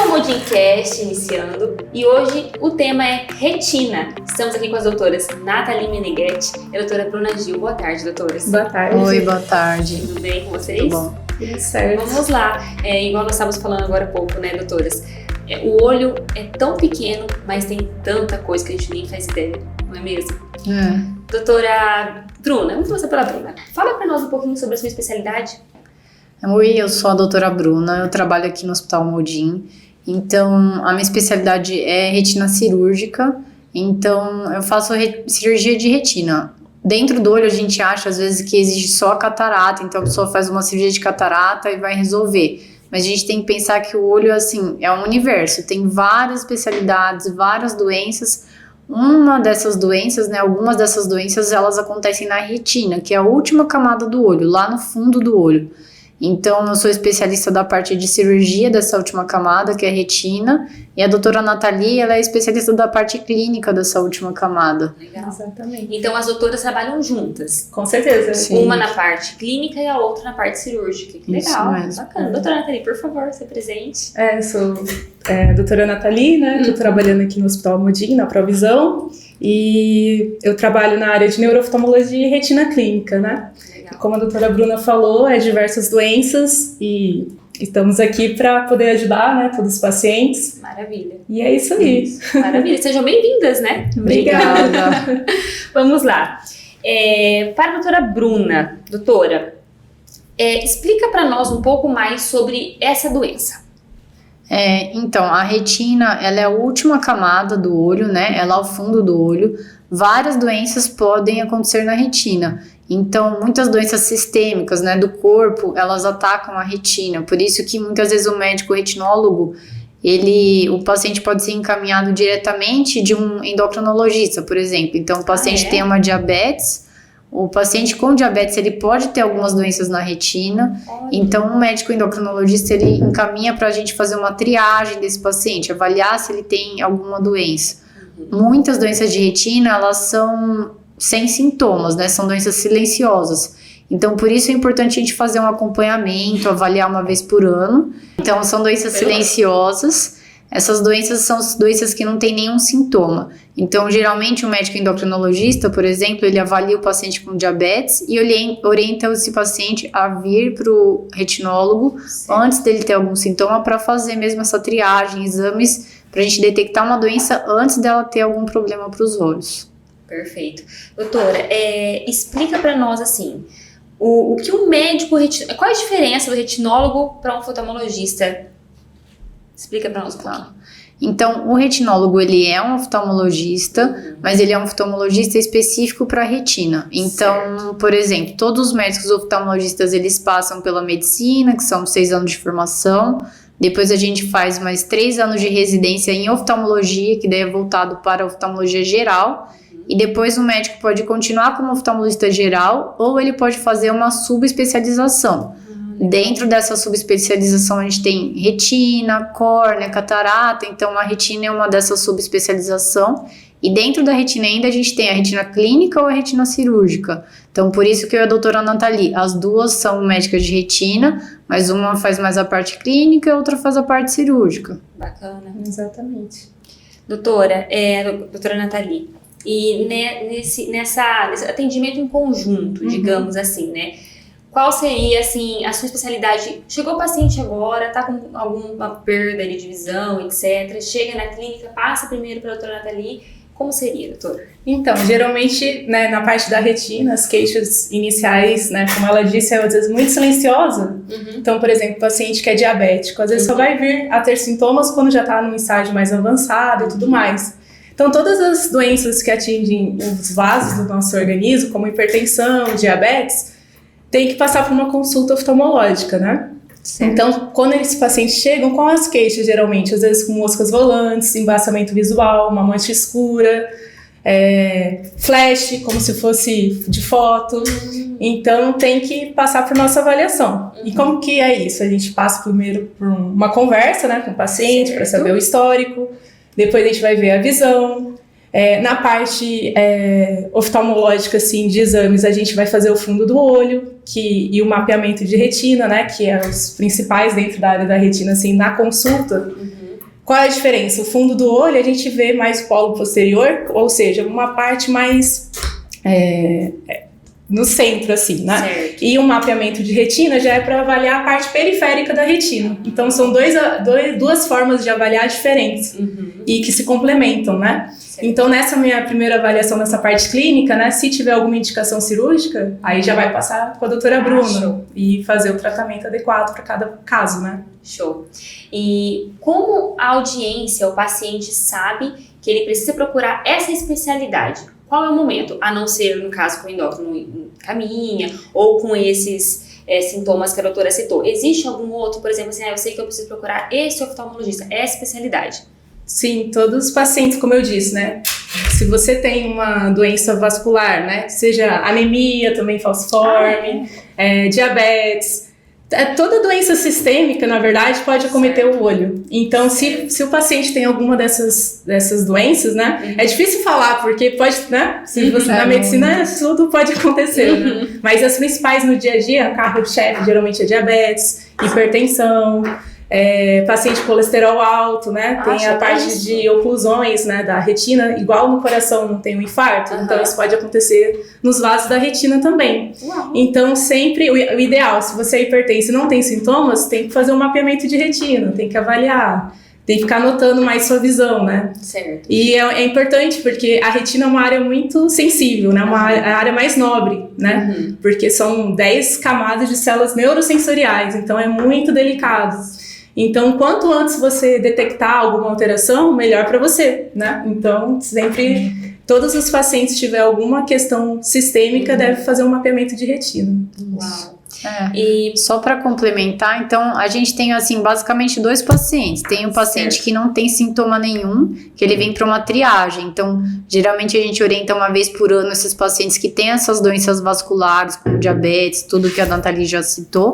Modincast iniciando e hoje o tema é retina. Estamos aqui com as doutoras Nathalie Meneghetti e a doutora Bruna Gil. Boa tarde, doutoras. Boa tarde. Oi, boa tarde. Tudo bem com vocês? Tudo bom. Tudo certo. Vamos lá. Igual nós estávamos falando agora há pouco, né, doutoras? O olho é tão pequeno, mas tem tanta coisa que a gente nem faz ideia, não é mesmo? Doutora Bruna, vamos começar pela Bruna. Fala para nós um pouquinho sobre a sua especialidade. Oi, eu sou a doutora Bruna, eu trabalho aqui no Hospital Modim. Então, a minha especialidade é retina cirúrgica, então eu faço cirurgia de retina. Dentro do olho a gente acha às vezes que existe só a catarata, então a pessoa faz uma cirurgia de catarata e vai resolver. Mas a gente tem que pensar que o olho assim, é um universo, tem várias especialidades, várias doenças. Uma dessas doenças, né, algumas dessas doenças elas acontecem na retina, que é a última camada do olho, lá no fundo do olho. Então, eu sou especialista da parte de cirurgia dessa última camada, que é a retina, e a doutora Nathalie, ela é especialista da parte clínica dessa última camada. Legal. Exatamente. Então, as doutoras trabalham juntas. Com certeza. Sim. Uma na parte clínica e a outra na parte cirúrgica. Que Isso legal, mesmo. bacana. Doutora Nathalie, por favor, se presente. Eu sou a doutora Nathalie, né? Estou trabalhando aqui no Hospital Modim, na Provisão, e eu trabalho na área de neuroftalmologia e retina clínica, né? Legal. Como a doutora Bruna falou, diversas doenças e estamos aqui para poder ajudar, né, todos os pacientes. Maravilha. E é isso aí. Maravilha. Sejam bem-vindas, né? Obrigada. Vamos lá. Para a doutora Bruna, doutora, explica para nós um pouco mais sobre essa doença. Então, a retina, ela é a última camada do olho, né? Ela é ao fundo do olho. Várias doenças podem acontecer na retina. Então, muitas doenças sistêmicas, né, do corpo, elas atacam a retina. Por isso que muitas vezes o médico retinólogo, o paciente pode ser encaminhado diretamente de um endocrinologista, por exemplo. Então, o paciente tem uma diabetes. O paciente com diabetes, ele pode ter algumas doenças na retina. Olha. Então, o médico endocrinologista, ele encaminha para a gente fazer uma triagem desse paciente, avaliar se ele tem alguma doença. Muitas doenças de retina, elas são sem sintomas, né? São doenças silenciosas. Então, por isso é importante a gente fazer um acompanhamento, avaliar uma vez por ano. Então, são doenças silenciosas. Essas doenças são doenças que não têm nenhum sintoma. Então, geralmente, o médico endocrinologista, por exemplo, ele avalia o paciente com diabetes e ele orienta esse paciente a vir para o retinólogo antes dele ter algum sintoma para fazer mesmo essa triagem, exames, para a gente detectar uma doença antes dela ter algum problema para os olhos. Perfeito. Doutora, explica para nós, assim, o que um médico... Qual a diferença do retinólogo para um oftalmologista? Explica para nós um pouquinho. Então, o retinólogo, ele é um oftalmologista, mas ele é um oftalmologista específico para retina. Então, por exemplo, todos os médicos oftalmologistas, eles passam pela medicina, que são 6 anos de formação. Depois a gente faz mais 3 anos de residência em oftalmologia, que daí é voltado para a oftalmologia geral. E depois o médico pode continuar como oftalmologista geral ou ele pode fazer uma subespecialização. Dentro dessa subespecialização a gente tem retina, córnea, catarata. Então a retina é uma dessas subespecialização. E dentro da retina ainda a gente tem a retina clínica ou a retina cirúrgica. Então por isso que eu e a doutora Nathalie, as duas são médicas de retina, mas uma faz mais a parte clínica e a outra faz a parte cirúrgica. Bacana. Exatamente. Doutora Nathalie, e nesse atendimento em conjunto, digamos assim, né? Qual seria, assim, a sua especialidade? Chegou o paciente agora, tá com alguma perda ali de visão, etc. Chega na clínica, passa primeiro para a doutora Nathalie. Como seria, doutora? Então, geralmente, né, na parte da retina, as queixas iniciais, né, como ela disse, é às vezes muito silenciosa. Então, por exemplo, o paciente que é diabético, às vezes só vai vir a ter sintomas quando já está num estágio mais avançado e tudo mais. Então, todas as doenças que atingem os vasos do nosso organismo, como hipertensão, diabetes, tem que passar por uma consulta oftalmológica, né? Certo. Então, quando esses pacientes chegam com as queixas, geralmente, às vezes com moscas volantes, embaçamento visual, uma mancha escura, flash, como se fosse de foto. Então, tem que passar por nossa avaliação. E como que é isso? A gente passa primeiro por uma conversa, né, com o paciente, para saber o histórico. Depois a gente vai ver a visão. Na parte oftalmológica, assim, de exames, a gente vai fazer o fundo do olho e o mapeamento de retina, né, que é os principais dentro da área da retina, assim, na consulta. Qual é a diferença? O fundo do olho a gente vê mais o polo posterior, ou seja, uma parte mais no centro, assim, né? Certo. E o mapeamento de retina já é para avaliar a parte periférica da retina. Então, são duas formas de avaliar diferentes e que se complementam, né? Certo. Então, nessa minha primeira avaliação nessa parte clínica, né, se tiver alguma indicação cirúrgica, aí já vai passar com a doutora Bruna Show. e fazer o tratamento adequado para cada caso, né? Show. E como a audiência, o paciente sabe que ele precisa procurar essa especialidade? Qual é o momento? A não ser, no caso, com o endócrino caminha ou com esses sintomas que a doutora citou. Existe algum outro, por exemplo, assim, eu sei que eu preciso procurar esse oftalmologista, essa especialidade? Sim, todos os pacientes, como eu disse, né? Se você tem uma doença vascular, né? Seja anemia, também falciforme, diabetes, toda doença sistêmica, na verdade, pode acometer o olho. Então, se o paciente tem alguma dessas doenças, né? É difícil falar, porque pode, né? Se você, na medicina, tudo pode acontecer, né? Mas as principais no dia a dia, carro-chefe geralmente é diabetes, hipertensão, paciente com colesterol alto, né? Tem a parte de oclusões, né, da retina, igual no coração não tem um infarto, então isso pode acontecer nos vasos da retina também. Uau. Então, sempre o ideal, se você é hipertenso e não tem sintomas, tem que fazer um mapeamento de retina, tem que avaliar, tem que ficar anotando mais sua visão, né? Certo. E é importante porque a retina é uma área muito sensível, né? A área mais nobre, né? Porque são 10 camadas de células neurosensoriais, então é muito delicado. Então, quanto antes você detectar alguma alteração, melhor para você, né? Então, sempre, todos os pacientes que tiver alguma questão sistêmica, devem fazer um mapeamento de retina. Uau. E só para complementar, então, a gente tem, assim, basicamente 2 pacientes. Tem um paciente que não tem sintoma nenhum, que ele vem para uma triagem. Então, geralmente a gente orienta uma vez por ano esses pacientes que têm essas doenças vasculares, como diabetes, tudo que a Nathalie já citou.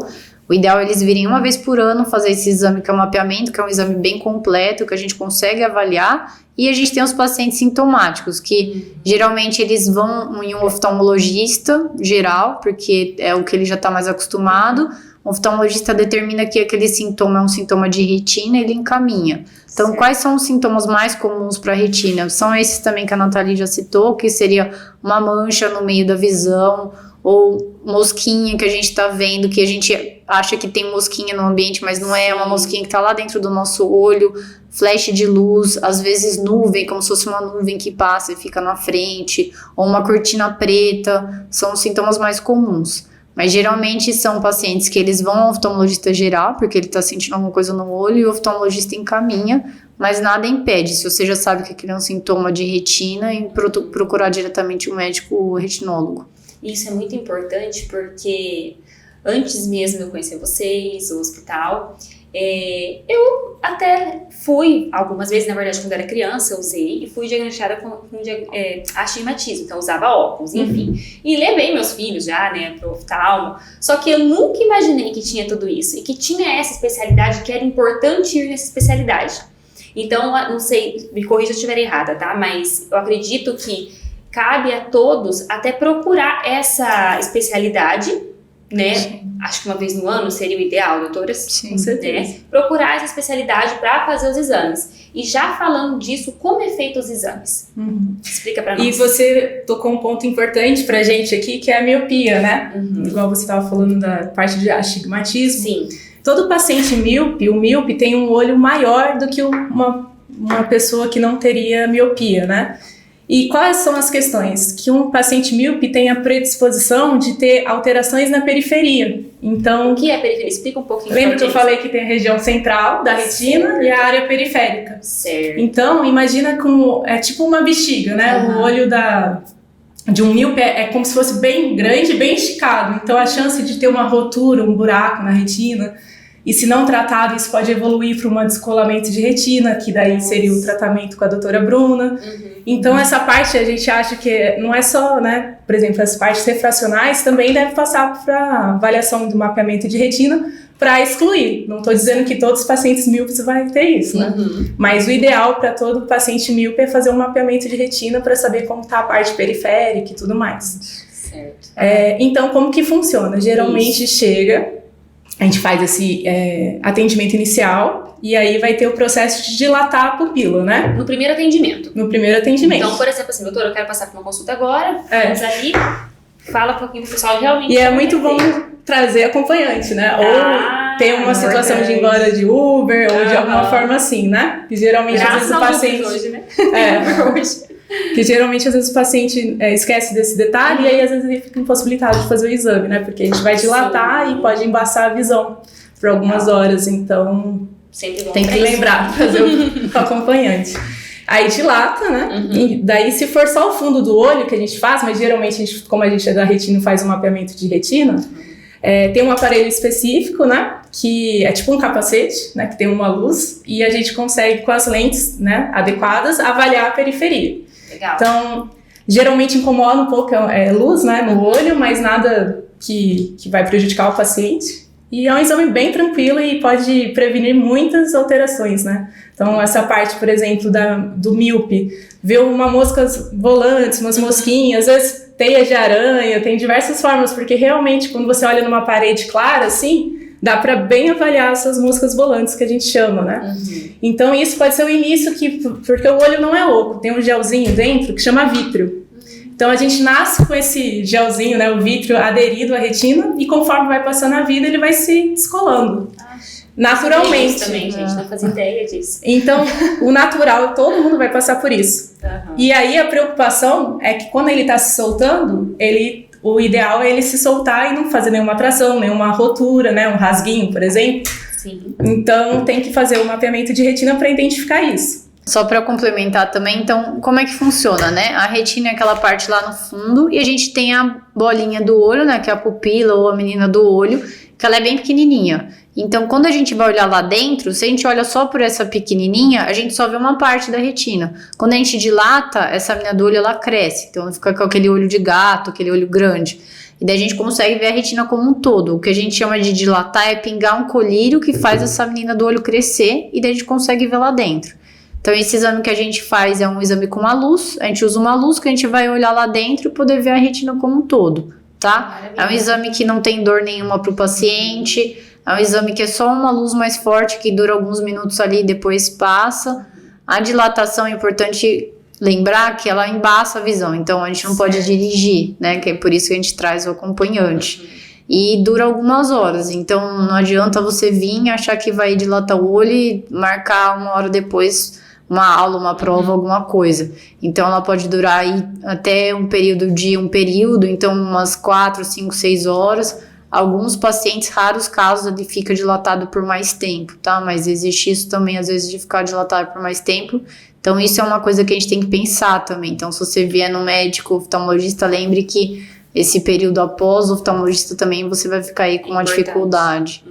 O ideal é eles virem uma vez por ano fazer esse exame, que é o mapeamento, que é um exame bem completo, que a gente consegue avaliar. E a gente tem os pacientes sintomáticos, que geralmente eles vão em um oftalmologista geral, porque é o que ele já está mais acostumado. O oftalmologista determina que aquele sintoma é um sintoma de retina, ele encaminha. Então, certo. Quais são os sintomas mais comuns para a retina? São esses também que a Nathalie já citou, que seria uma mancha no meio da visão, ou mosquinha que a gente tá vendo, que a gente acha que tem mosquinha no ambiente, mas não é uma mosquinha que tá lá dentro do nosso olho, flash de luz, às vezes nuvem, como se fosse uma nuvem que passa e fica na frente, ou uma cortina preta, são os sintomas mais comuns. Mas geralmente são pacientes que eles vão ao oftalmologista geral, porque ele tá sentindo alguma coisa no olho, e o oftalmologista encaminha, mas nada impede, se você já sabe que aquele é um sintoma de retina, em procurar diretamente um médico retinólogo. Isso é muito importante porque antes mesmo de eu conhecer vocês, o hospital, eu até fui, algumas vezes, na verdade, quando eu era criança, eu usei e fui diagnosticada com astigmatismo, então eu usava óculos, enfim. E levei meus filhos já, né, pro oftalmo, só que eu nunca imaginei que tinha tudo isso e que tinha essa especialidade, que era importante ir nessa especialidade. Então, não sei, me corrija se eu estiver errada, tá? Mas eu acredito que cabe a todos até procurar essa especialidade, né? Sim. Acho que uma vez no ano seria o ideal, doutoras. Sim, com certeza. Né? Procurar essa especialidade para fazer os exames. E já falando disso, como é feito os exames? Explica para nós. E você tocou um ponto importante pra gente aqui, que é a miopia, né? Igual você estava falando da parte de astigmatismo. Sim. Todo paciente míope, o míope tem um olho maior do que uma pessoa que não teria miopia, né? E quais são as questões? Que um paciente míope tem a predisposição de ter alterações na periferia. Então, o que é periferia? Explica um pouquinho. Lembra que eu falei que tem a região central da retina e a área periférica? Certo. Então, imagina como é tipo uma bexiga, né? O olho de um míope é como se fosse bem grande, bem esticado. Então, a chance de ter uma rotura, um buraco na retina, e se não tratado, isso pode evoluir para um descolamento de retina, que daí seria o tratamento com a doutora Bruna. Então, essa parte a gente acha que não é só, né? Por exemplo, as partes refracionais também devem passar para avaliação do mapeamento de retina para excluir. Não estou dizendo que todos os pacientes míopes vão ter isso, né? Mas o ideal para todo paciente míope é fazer um mapeamento de retina para saber como está a parte periférica e tudo mais. Certo. Então, como que funciona? Geralmente chega a gente faz esse atendimento inicial e aí vai ter o processo de dilatar a pupila, né? No primeiro atendimento. No primeiro atendimento. Então, por exemplo, assim, doutora, eu quero passar por uma consulta agora, vamos ali, fala um pouquinho pro pessoal realmente. E é muito bom trazer acompanhante, né? Ou tem uma situação de ir embora de Uber ou de alguma forma assim, né? Que geralmente às vezes o paciente... hoje, né? Que geralmente às vezes o paciente esquece desse detalhe e aí às vezes ele fica impossibilitado de fazer o exame, né? Porque a gente vai dilatar e pode embaçar a visão por algumas horas, então sempre tem que lembrar de fazer o acompanhante. Aí dilata, né? E daí se for só o fundo do olho que a gente faz, mas geralmente como a gente é da retina faz um mapeamento de retina, tem um aparelho específico, né? Que é tipo um capacete, né? Que tem uma luz e a gente consegue com as lentes, né, adequadas avaliar a periferia. Legal. Então, geralmente incomoda um pouco luz, né, no olho, mas nada que vai prejudicar o paciente. E é um exame bem tranquilo e pode prevenir muitas alterações, né? Então, essa parte, por exemplo, do míope, ver uma mosca volante, umas mosquinhas, às vezes teia de aranha, tem diversas formas, porque realmente quando você olha numa parede clara, assim, dá para bem avaliar essas moscas volantes que a gente chama, né? Então isso pode ser o início, porque o olho não é oco, tem um gelzinho dentro que chama vítreo. Então a gente nasce com esse gelzinho, né, o vítreo aderido à retina e conforme vai passando a vida ele vai se descolando. Naturalmente. Isso também, gente, não fazia ideia disso. Então, o natural, todo mundo vai passar por isso. E aí a preocupação é que quando ele está se soltando, o ideal é ele se soltar e não fazer nenhuma atração, nenhuma rotura, né? Um rasguinho, por exemplo. Sim. Então, tem que fazer o mapeamento de retina para identificar isso. Só para complementar também, então, como é que funciona, né? A retina é aquela parte lá no fundo e a gente tem a bolinha do olho, né? Que é a pupila ou a menina do olho, que ela é bem pequenininha. Então, quando a gente vai olhar lá dentro, se a gente olha só por essa pequenininha, a gente só vê uma parte da retina. Quando a gente dilata, essa menina do olho, ela cresce. Então, ela fica com aquele olho de gato, aquele olho grande. E daí a gente consegue ver a retina como um todo. O que a gente chama de dilatar é pingar um colírio que faz essa menina do olho crescer e daí a gente consegue ver lá dentro. Então, esse exame que a gente faz é um exame com uma luz. A gente usa uma luz que a gente vai olhar lá dentro e poder ver a retina como um todo, tá? Maravilha. É um exame que não tem dor nenhuma para o paciente. É um exame que é só uma luz mais forte, que dura alguns minutos ali e depois passa. A dilatação é importante lembrar que ela embaça a visão. Então, a gente não pode dirigir, né? Que é por isso que a gente traz o acompanhante. E dura algumas horas. Então, não adianta você vir e achar que vai dilatar o olho e marcar uma hora depois uma aula, uma prova, alguma coisa. Então, ela pode durar aí até um período, então umas 4, 5, 6 horas. Alguns pacientes, raros casos, ele fica dilatado por mais tempo, tá? Mas existe isso também, às vezes, de ficar dilatado por mais tempo. Então, isso é uma coisa que a gente tem que pensar também. Então, se você vier no médico oftalmologista, lembre que esse período após o oftalmologista também você vai ficar aí com uma dificuldade.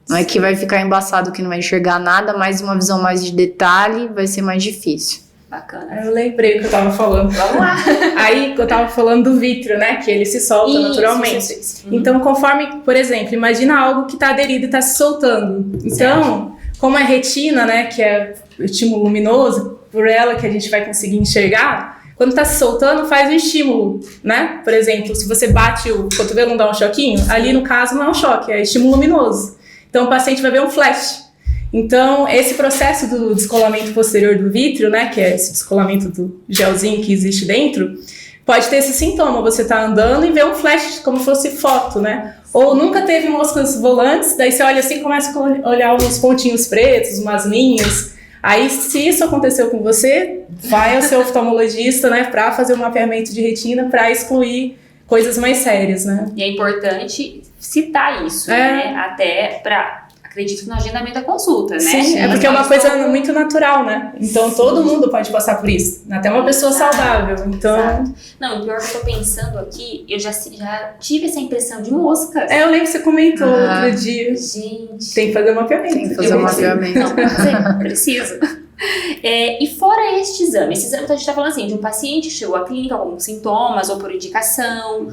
Não é que vai ficar embaçado, que não vai enxergar nada, mas uma visão mais de detalhe vai ser mais difícil. Bacana. Eu lembrei o que eu tava falando. Vamos lá. Aí que eu tava falando do vítreo, né? Que ele se solta naturalmente. Isso. Então, conforme, por exemplo, imagina algo que tá aderido e tá se soltando. Então, como é retina, né? Que é o estímulo luminoso, por ela que a gente vai conseguir enxergar, quando tá se soltando, faz um estímulo, né? Por exemplo, se você bate o cotovelo, não dá um choquinho, ali no caso não é um choque, é estímulo luminoso. Então, o paciente vai ver um flash. Então, esse processo do descolamento posterior do vítreo, né, que é esse descolamento do gelzinho que existe dentro, pode ter esse sintoma, você tá andando e vê um flash como se fosse foto, né? Ou nunca teve moscas volantes, daí você olha assim e começa a olhar uns pontinhos pretos, umas linhas. Aí, se isso aconteceu com você, vai ao seu oftalmologista, né, para fazer um mapeamento de retina, para excluir coisas mais sérias, né? E é importante citar isso, né? Até para... Acredito no agendamento da consulta, né? Sim, é porque é uma coisa muito natural, né? Então, todo mundo pode passar por isso. Até uma pessoa saudável. Então... Exato. Não, o pior que eu tô pensando aqui, eu já tive essa impressão de moscas. Eu lembro que você comentou outro dia. Gente... Tem que fazer um mapeamento. Tem que fazer um mapeamento. Não, preciso. E fora esse exame, então a gente tá falando assim, de um paciente que chegou à clínica com sintomas, ou por indicação,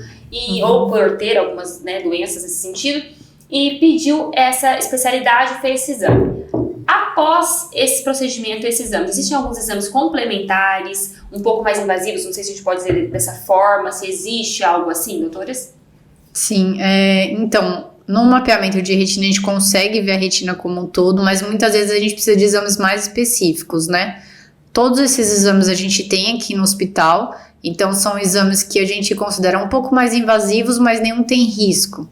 ou por ter algumas, né, doenças nesse sentido, e pediu essa especialidade, fez esse exame. Após esse procedimento, esse exame, existem alguns exames complementares, um pouco mais invasivos, não sei se a gente pode dizer dessa forma, se existe algo assim, doutoras? Sim, então, no mapeamento de retina a gente consegue ver a retina como um todo, mas muitas vezes a gente precisa de exames mais específicos, né? Todos esses exames a gente tem aqui no hospital, então são exames que a gente considera um pouco mais invasivos, mas nenhum tem risco.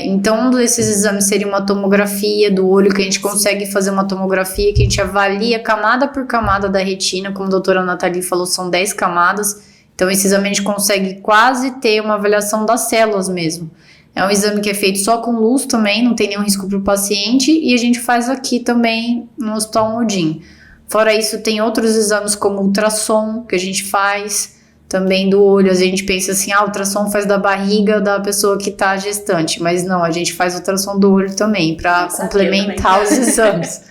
Então, um desses exames seria uma tomografia do olho, que a gente consegue fazer uma tomografia que a gente avalia camada por camada da retina, como a doutora Nathalie falou, são 10 camadas, então esse exame a gente consegue quase ter uma avaliação das células mesmo. É um exame que é feito só com luz também, não tem nenhum risco para o paciente, e a gente faz aqui também no Hospital Modim. Fora isso, tem outros exames como ultrassom, que a gente faz também do olho. A gente pensa assim, ultrassom faz da barriga da pessoa que está gestante, mas não, a gente faz ultrassom do olho também, para complementar os exames.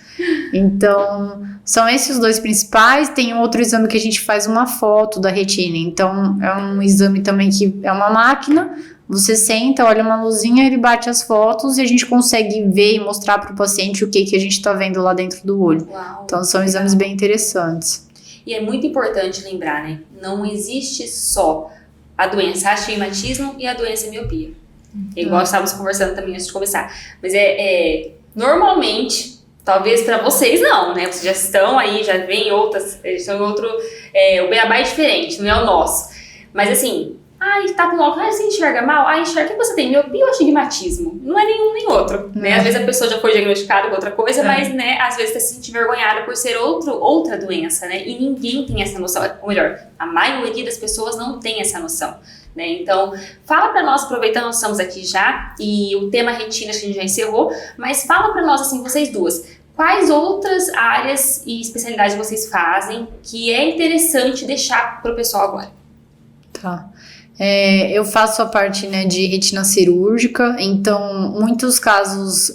Então, são esses os dois principais. Tem um outro exame que a gente faz uma foto da retina, então é um exame também que é uma máquina, você senta, olha uma luzinha, ele bate as fotos e a gente consegue ver e mostrar para o paciente o que a gente está vendo lá dentro do olho. Uau, então são exames bem interessantes. E é muito importante lembrar, né? Não existe só a doença astigmatismo e a doença miopia. Igual estávamos conversando também antes de começar. Mas normalmente, talvez para vocês não, né? Vocês já estão aí, já vem outras, estão em outro... o beabá é diferente, não é o nosso. Mas assim... tá com óculos, você enxerga mal? Enxerga que você tem miopia ou astigmatismo? Não é nenhum nem outro, né? Às vezes a pessoa já foi diagnosticada com outra coisa, mas, né, às vezes tá se sentindo envergonhada por ser outra doença, né? E ninguém tem essa noção, ou melhor, a maioria das pessoas não tem essa noção, né? Então, fala pra nós, aproveitando, nós estamos aqui já, e o tema retina a gente já encerrou, mas fala pra nós, assim, vocês duas, quais outras áreas e especialidades vocês fazem que é interessante deixar pro pessoal agora? Tá. Eu faço a parte, né, de retina cirúrgica, então muitos casos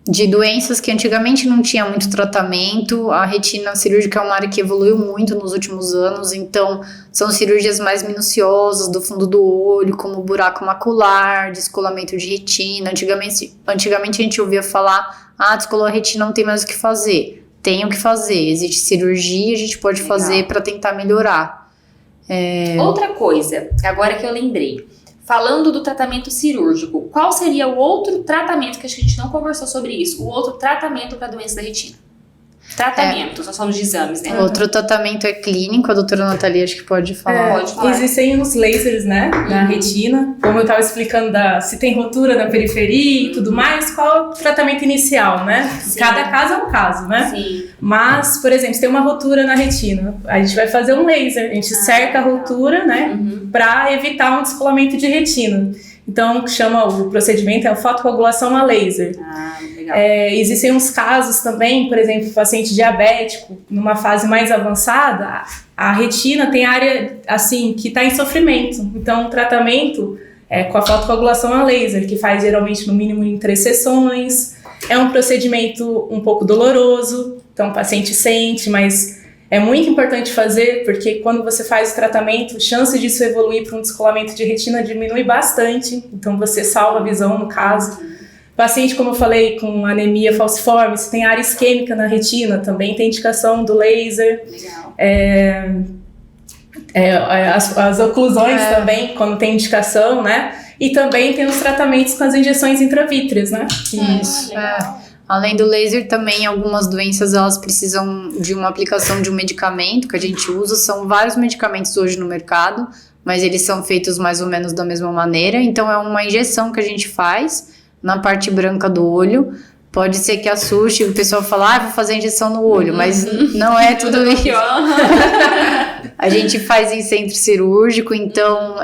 de doenças que antigamente não tinha muito tratamento, a retina cirúrgica é uma área que evoluiu muito nos últimos anos, então são cirurgias mais minuciosas do fundo do olho, como buraco macular, descolamento de retina. Antigamente a gente ouvia falar, descolou a retina, não tem mais o que fazer. Tem o que fazer, existe cirurgia, a gente pode fazer para tentar melhorar. Outra coisa, agora que eu lembrei, falando do tratamento cirúrgico, qual seria o outro tratamento, que acho que a gente não conversou sobre isso, o outro tratamento para a doença da retina? Tratamentos, nós falamos de exames, né? Outro tratamento é clínico, a doutora Nathalie acho que pode falar. Pode falar. Existem os lasers, né, na retina, como eu estava explicando se tem rotura na periferia e tudo mais, qual é o tratamento inicial, né? Sim. Cada caso é um caso, né? Sim. Mas, por exemplo, se tem uma rotura na retina, a gente vai fazer um laser, a gente cerca a rotura, né, para evitar um descolamento de retina. Então, chama o procedimento, a fotocoagulação a laser. Legal. Existem uns casos também, por exemplo, paciente diabético, numa fase mais avançada, a retina tem área, assim, que está em sofrimento. Então, o tratamento é com a fotocoagulação a laser, que faz geralmente no mínimo em 3 sessões. É um procedimento um pouco doloroso, então o paciente sente, mas... é muito importante fazer, porque quando você faz o tratamento, a chance disso evoluir para um descolamento de retina diminui bastante, então você salva a visão no caso. Paciente, como eu falei, com anemia falciforme, se tem área isquêmica na retina, também tem indicação do laser. Legal. As oclusões também, quando tem indicação, né? E também tem os tratamentos com as injeções intravítreas, né? Isso, Além do laser, também algumas doenças elas precisam de uma aplicação de um medicamento que a gente usa. São vários medicamentos hoje no mercado, mas eles são feitos mais ou menos da mesma maneira. Então é uma injeção que a gente faz na parte branca do olho. Pode ser que assuste, o pessoal fala, vou fazer injeção no olho, mas não é tudo isso. A gente faz em centro cirúrgico, então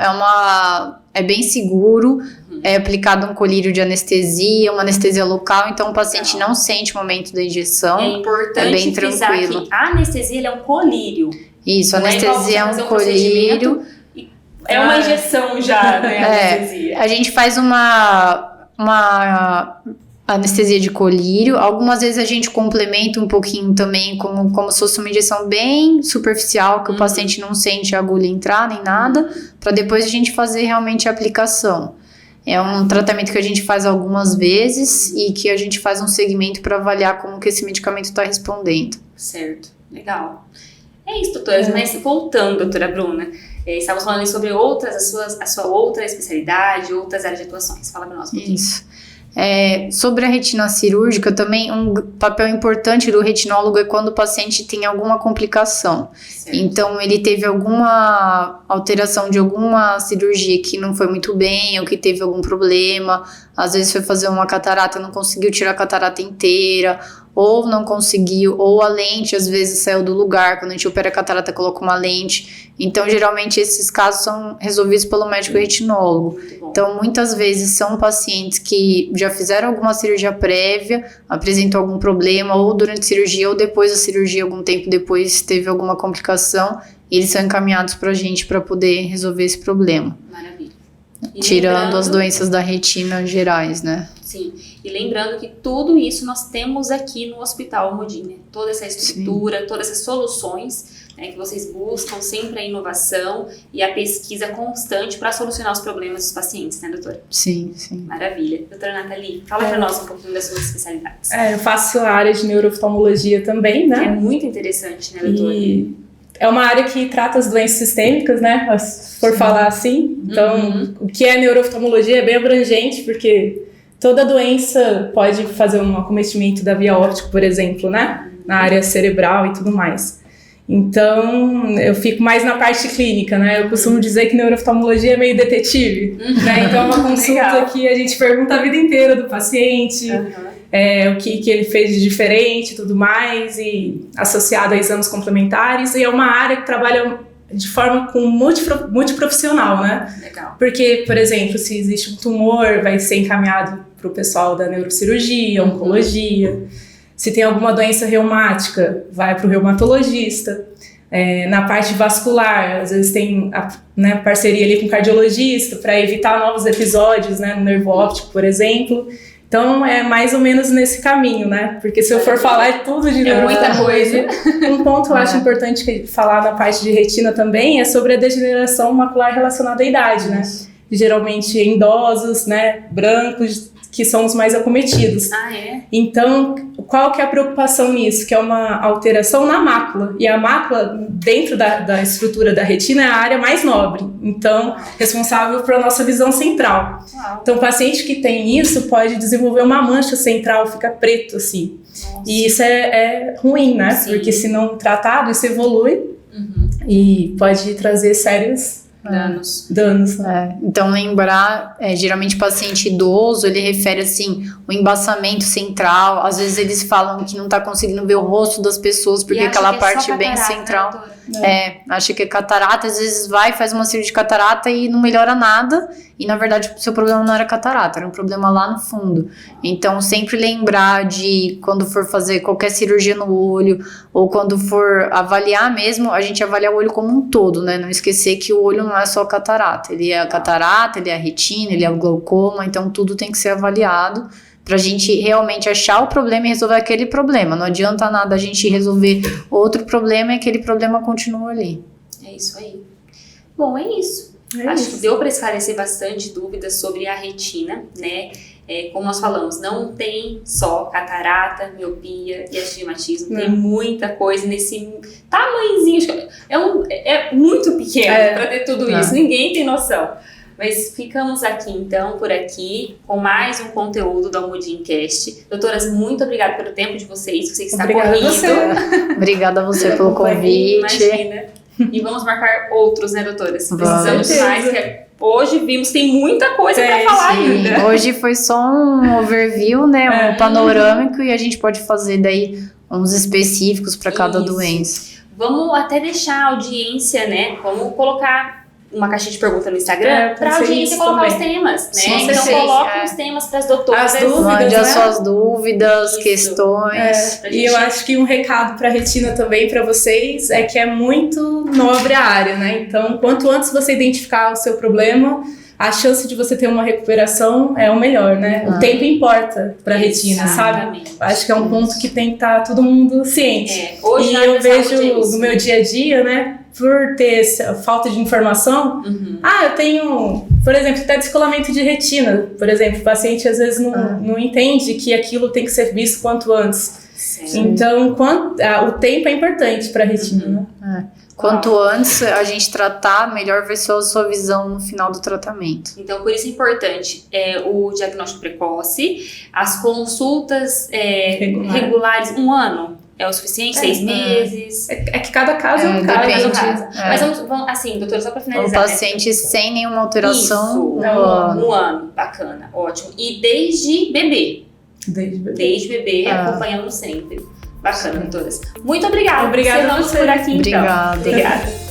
é bem seguro. É aplicado um colírio de anestesia, uma anestesia local, então o paciente não sente o momento da injeção. É importante bem tranquilo. Que a anestesia é um colírio. Isso, a anestesia é um colírio. É uma injeção já, né? Anestesia. A gente faz uma anestesia de colírio. Algumas vezes a gente complementa um pouquinho também, como se fosse uma injeção bem superficial, que o paciente não sente a agulha entrar nem nada, para depois a gente fazer realmente a aplicação. É um tratamento que a gente faz algumas vezes e que a gente faz um segmento para avaliar como que esse medicamento está respondendo. Certo, legal. É isso, doutora. Mas voltando, doutora Bruna, Estávamos falando sobre outras, a sua outra especialidade, outras áreas de atuações. Fala para nós um pouquinho. Isso. Sobre a retina cirúrgica, também um papel importante do retinólogo é quando o paciente tem alguma complicação. Certo. Então, ele teve alguma alteração de alguma cirurgia que não foi muito bem, ou que teve algum problema, às vezes foi fazer uma catarata, não conseguiu tirar a catarata inteira, ou não conseguiu, ou a lente às vezes saiu do lugar, quando a gente opera a catarata coloca uma lente. Então, geralmente esses casos são resolvidos pelo médico retinólogo. Então, muitas vezes são pacientes que já fizeram alguma cirurgia prévia, apresentou algum problema, ou durante a cirurgia, ou depois da cirurgia, algum tempo depois teve alguma complicação, e eles são encaminhados pra gente para poder resolver esse problema. Maravilha. Tirando as doenças da retina gerais, né? Sim, e lembrando que tudo isso nós temos aqui no Hospital Modim, né? Toda essa estrutura, todas essas soluções, né, que vocês buscam sempre a inovação e a pesquisa constante para solucionar os problemas dos pacientes, né, doutora? Sim, sim. Maravilha. Doutora Nathalie, fala para nós um pouquinho das suas especialidades. Eu faço a área de neurooftalmologia também, né? É muito interessante, né, doutora? E é uma área que trata as doenças sistêmicas, né? Se for falar assim. Então, o que é neurooftalmologia é bem abrangente, porque toda doença pode fazer um acometimento da via óptica, por exemplo, né? Na área cerebral e tudo mais. Então, eu fico mais na parte clínica, né? Eu costumo dizer que neurooftalmologia é meio detetive, né? Então, é uma consulta que a gente pergunta a vida inteira do paciente, o que ele fez de diferente e tudo mais, e associado a exames complementares. E é uma área que trabalha de forma multiprofissional, né? Legal. Porque, por exemplo, se existe um tumor, vai ser encaminhado para o pessoal da neurocirurgia, oncologia. Se tem alguma doença reumática, vai para o reumatologista. Na parte vascular, às vezes tem parceria ali com o cardiologista para evitar novos episódios, né, no nervo óptico, por exemplo. Então, é mais ou menos nesse caminho, né? Porque se eu for falar tudo de neuroftalmologia, um ponto que eu acho importante falar na parte de retina também é sobre a degeneração macular relacionada à idade, né? Geralmente em idosos, né, brancos, que são os mais acometidos. Ah, é? Então, qual que é a preocupação nisso? Que é uma alteração na mácula. E a mácula, dentro da estrutura da retina, é a área mais nobre. Então, responsável pela nossa visão central. Uau. Então, o paciente que tem isso pode desenvolver uma mancha central, fica preto, assim. Nossa. E isso é ruim, né? Sim. Porque se não tratado, isso evolui e pode trazer sérios danos. Então, lembrar, geralmente paciente idoso, ele refere assim, o embaçamento central, às vezes eles falam que não tá conseguindo ver o rosto das pessoas, porque aquela parte bem central, acha que é catarata, às vezes faz uma cirurgia de catarata e não melhora nada, e na verdade o seu problema não era catarata, era um problema lá no fundo. Então, sempre lembrar de quando for fazer qualquer cirurgia no olho, ou quando for avaliar mesmo, a gente avaliar o olho como um todo, né? Não esquecer que o olho não é só catarata, ele é a catarata, ele é a retina, ele é o glaucoma, então tudo tem que ser avaliado pra gente realmente achar o problema e resolver aquele problema. Não adianta nada a gente resolver outro problema e aquele problema continua ali. É isso aí. Bom, é isso. Acho que deu para esclarecer bastante dúvidas sobre a retina, né? Como nós falamos, não tem só catarata, miopia e astigmatismo, tem muita coisa nesse tamanhozinho. É muito pequeno para ter tudo isso, ninguém tem noção. Mas ficamos aqui então, por aqui, com mais um conteúdo do Almodincast. Doutoras, muito obrigada pelo tempo de vocês, que está corrido. Obrigada a você pelo convite. Imagina. E vamos marcar outros, né, doutoras? Precisamos Vamos. mais. Hoje vimos, tem muita coisa para falar ainda. Hoje foi só um overview, né, um panorâmico, e a gente pode fazer daí uns específicos para cada doença. Vamos até deixar a audiência, né, vamos colocar uma caixinha de pergunta no Instagram para a audiência colocar os temas, né? Sim, então sim, coloca os temas para as doutoras. As dúvidas, Mande né? as suas dúvidas, Isso. questões. E eu acho que um recado para a retina também para vocês é que é muito nobre a área, né? Então, quanto antes você identificar o seu problema, a chance de você ter uma recuperação é o melhor, né? O tempo importa para a retina, sabe? Acho que é um ponto que tem que estar todo mundo ciente. Hoje e eu vejo no meu dia a dia, né? Por ter essa falta de informação, eu tenho Por exemplo, até descolamento de retina. Por exemplo, o paciente às vezes não entende que aquilo tem que ser visto quanto antes. Sim. Então, o tempo é importante para a retina, né? Quanto antes a gente tratar, melhor vai ser a sua visão no final do tratamento. Então, por isso é importante o diagnóstico precoce, as consultas regulares, 1 ano é o suficiente, 6 meses. É que cada caso é um caso. Depende. Mas vamos, assim, doutora, só para O finalizar. paciente sem nenhuma alteração, Isso, 1 ano, bacana, ótimo. E desde bebê. Desde bebê, acompanhando sempre. Bacana, doutoras. Muito obrigada. Obrigada a você. Por aqui, Obrigada. então. Obrigada.